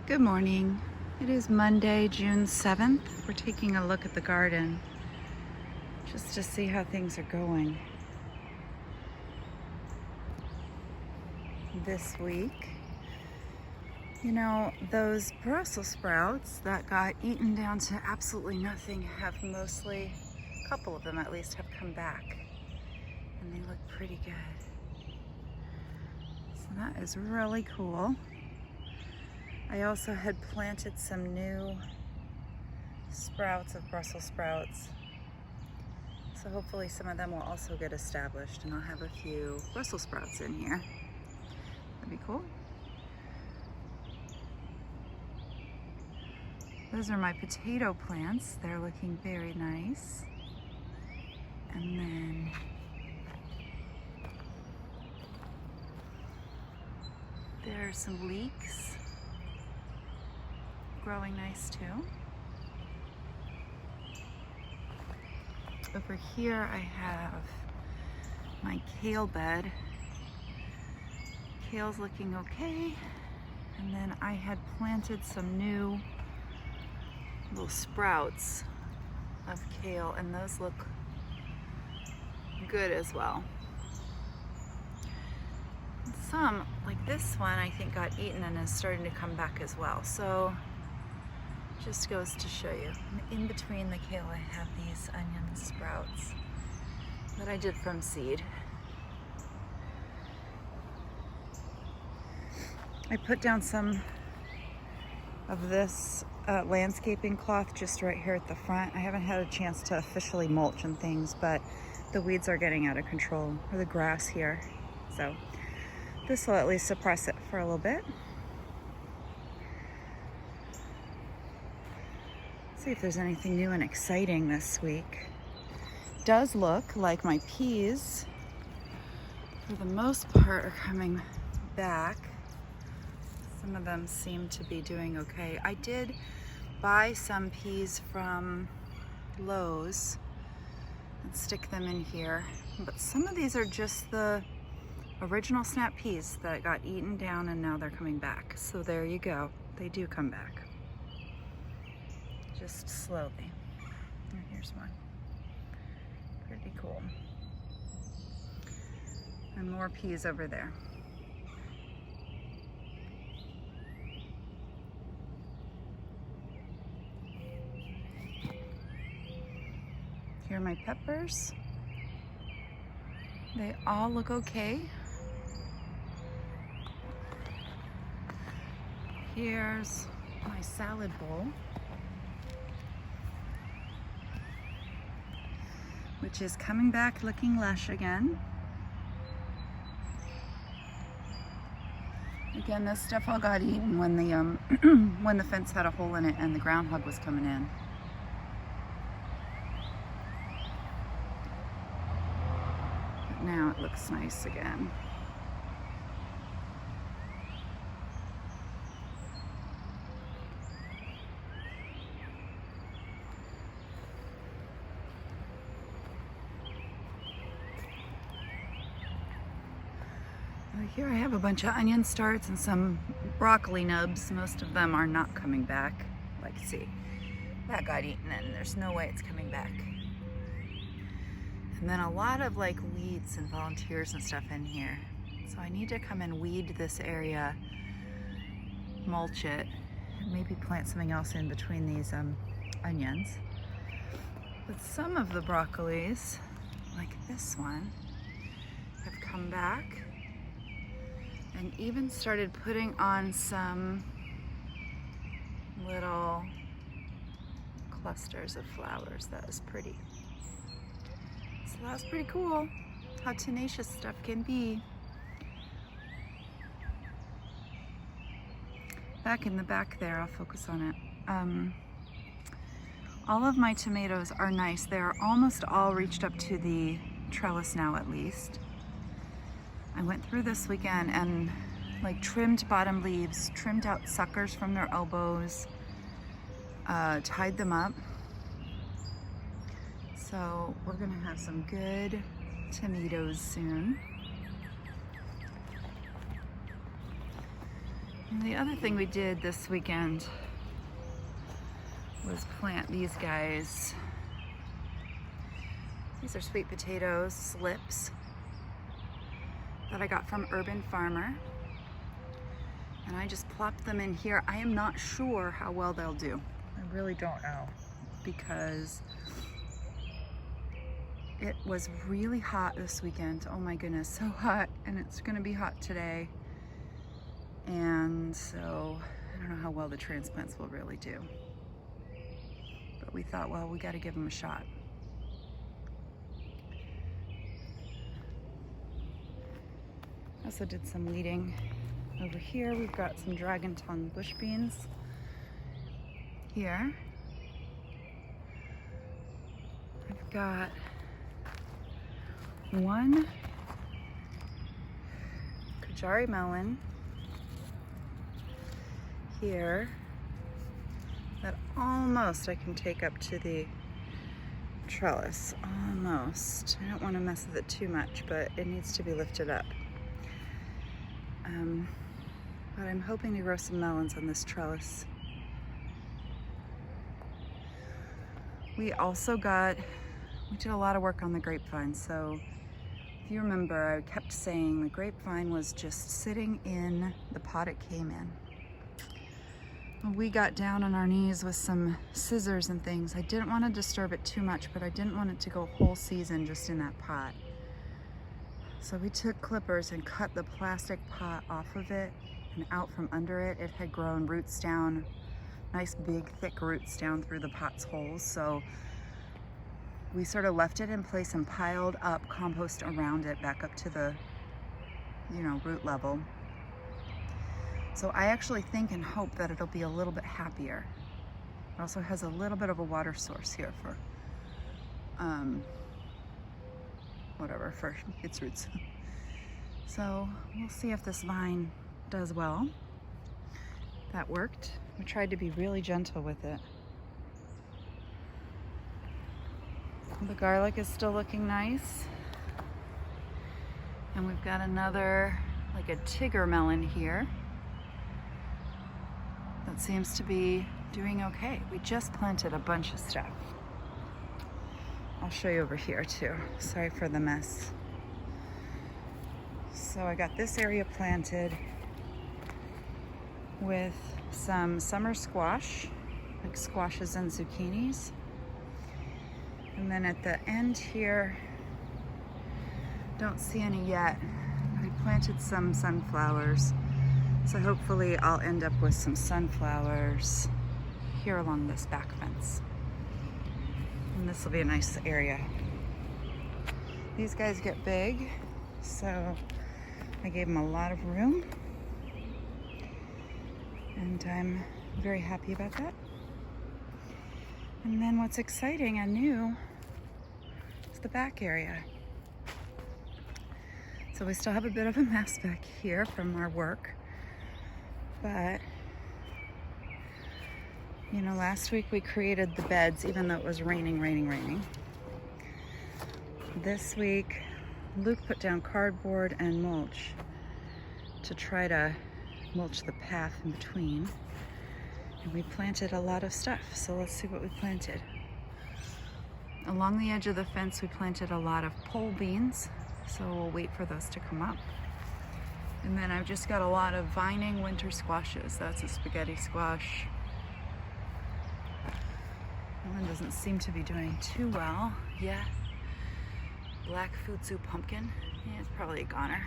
Good morning. It is Monday, June 7th. We're taking a look at the garden just to see how things are going this week. You know, those Brussels sprouts that got eaten down to absolutely nothing have mostly, a couple of them at least, have come back. And they look pretty good. So that is really cool. I also had planted some new sprouts of Brussels sprouts. So hopefully some of them will also get established and I'll have a few Brussels sprouts in here. That'd be cool. Those are my potato plants. They're looking very nice. And then there are some leeks. Growing nice too. Over here I have my kale bed. Kale's looking okay. And then I had planted some new little sprouts of kale and those look good as well. Some, like this one, I think got eaten and is starting to come back as well. So just goes to show you. In between the kale, I have these onion sprouts that I did from seed. I put down some of this landscaping cloth just right here at the front. I haven't had a chance to officially mulch and things, but the weeds are getting out of control, or the grass here. So this will at least suppress it for a little bit. See if there's anything new and exciting this week. Does look like my peas, for the most part, are coming back. Some of them seem to be doing okay. I did buy some peas from Lowe's and stick them in here, but some of these are just the original snap peas that got eaten down and now they're coming back. So there you go. They do come back. Just slowly. And here's one. Pretty cool. And more peas over there. Here are my peppers. They all look okay. Here's my salad bowl, which is coming back looking lush again. Again, this stuff all got eaten when the when the fence had a hole in it and the groundhog was coming in. But now it looks nice again. Here I have a bunch of onion starts and some broccoli nubs. Most of them are not coming back. Like, see, that got eaten and there's no way it's coming back. And then a lot of like weeds and volunteers and stuff in here. So I need to come and weed this area, mulch it, and maybe plant something else in between these onions. But some of the broccolis, like this one, have come back. And even started putting on some little clusters of flowers. That was pretty. So that was pretty cool, how tenacious stuff can be. Back in the back there, I'll focus on it. All of my tomatoes are nice. They're almost all reached up to the trellis now at least. I went through this weekend and like trimmed bottom leaves, trimmed out suckers from their elbows, tied them up. So we're gonna have some good tomatoes soon. And the other thing we did this weekend was plant these guys. These are sweet potatoes, slips, that I got from Urban Farmer. And I just plopped them in here. I am not sure how well they'll do. I really don't know, because it was really hot this weekend. Oh my goodness, so hot. And it's gonna be hot today. And so I don't know how well the transplants will really do. But we thought, well, we gotta give them a shot. Also did some weeding. Over here we've got some dragon tongue bush beans. Here I've got one Kajari melon here that almost I can take up to the trellis. Almost. I don't want to mess with it too much, but it needs to be lifted up. But I'm hoping to grow some melons on this trellis. We did a lot of work on the grapevine. So if you remember, I kept saying the grapevine was just sitting in the pot it came in. We got down on our knees with some scissors and things. I didn't want to disturb it too much, but I didn't want it to go a whole season just in that pot. So we took clippers and cut the plastic pot off of it and out from under it. It had grown roots down, nice big thick roots down through the pot's holes. So we sort of left it in place and piled up compost around it back up to the, root level. So I actually think and hope that it'll be a little bit happier. It also has a little bit of a water source here for for its roots. So we'll see if this vine does well. That worked. We tried to be really gentle with it. The garlic is still looking nice. And we've got another, like a Tigger melon here. That seems to be doing okay. We just planted a bunch of stuff. I'll show you over here too. Sorry for the mess. So I got this area planted with some summer squash, like squashes and zucchinis. And then at the end here, don't see any yet, but I planted some sunflowers. So hopefully I'll end up with some sunflowers here along this back fence. And this will be a nice area. These guys get big, so I gave them a lot of room. And I'm very happy about that. And then what's exciting and new is the back area. So we still have a bit of a mess back here from our work. But, last week we created the beds even though it was raining. This week, Luke put down cardboard and mulch to try to mulch the path in between. And we planted a lot of stuff, so let's see what we planted. Along the edge of the fence, we planted a lot of pole beans, so we'll wait for those to come up. And then I've just got a lot of vining winter squashes. That's a spaghetti squash. That one doesn't seem to be doing too well yet. Black futsu pumpkin. Yeah, it's probably a goner.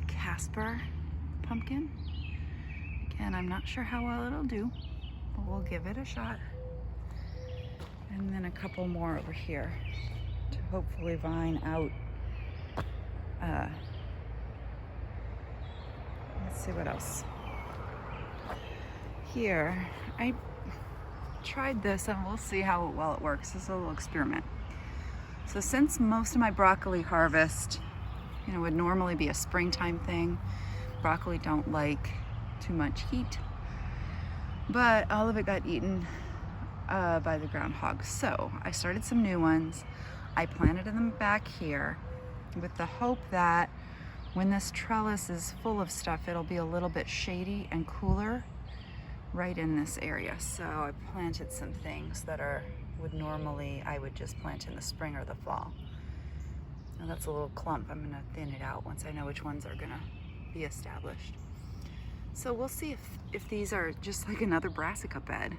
Casper pumpkin. Again, I'm not sure how well it'll do, but we'll give it a shot. And then a couple more over here to hopefully vine out. Let's see what else. Here, I tried this and we'll see how well it works. This is a little experiment. So since most of my broccoli harvest, would normally be a springtime thing, broccoli don't like too much heat, but all of it got eaten by the groundhog. So I started some new ones. I planted them back here, with the hope that when this trellis is full of stuff, it'll be a little bit shady and cooler right in this area. So I planted some things that I would just plant in the spring or the fall. Now that's a little clump. I'm gonna thin it out once I know which ones are gonna be established. So we'll see if these are just like another brassica bed,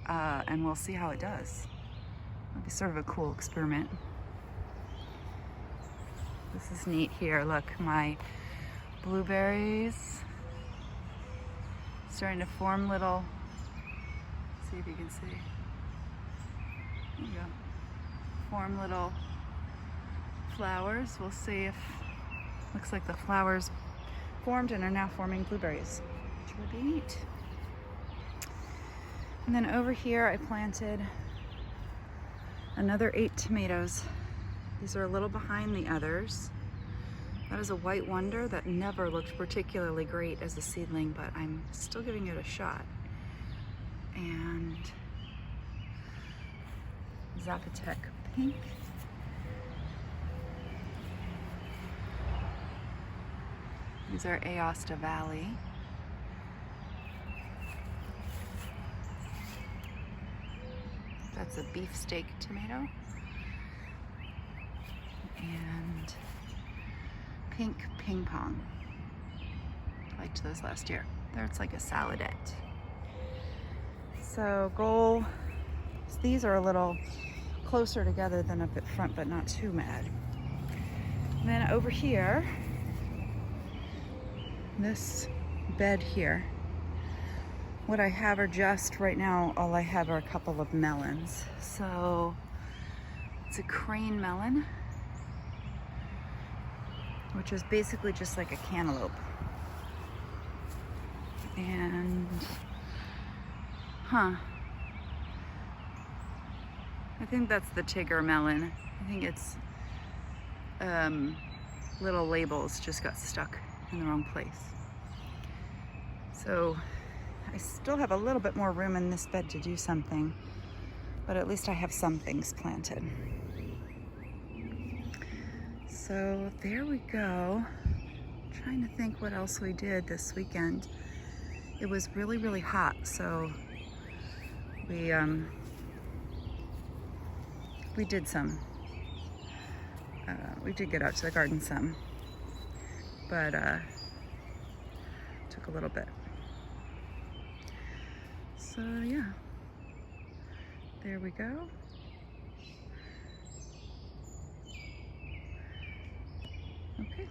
and we'll see how it does. It'll be sort of a cool experiment. This is neat here. Look, my blueberries starting to form little, see if you can see. There you go. Form little flowers. We'll see if, looks like the flowers formed and are now forming blueberries, which would be neat. And then over here I planted another 8 tomatoes. These are a little behind the others. That is a white wonder that never looked particularly great as a seedling, but I'm still giving it a shot. And Zacatec pink. These are Aosta Valley. That's a beefsteak tomato. And pink ping pong. I liked those last year. There it's like a saladette. So these are a little closer together than up at front, but not too bad. And then over here, this bed here, what I have are just, right now, all I have are a couple of melons. So it's a crane melon, which is basically just like a cantaloupe. And, I think that's the Tigger melon. I think it's, little labels just got stuck in the wrong place. So I still have a little bit more room in this bed to do something, but at least I have some things planted. So there we go. I'm trying to think what else we did this weekend. It was really, really hot, so we did some. We did get out to the garden some, but took a little bit. So yeah, there we go. Okay.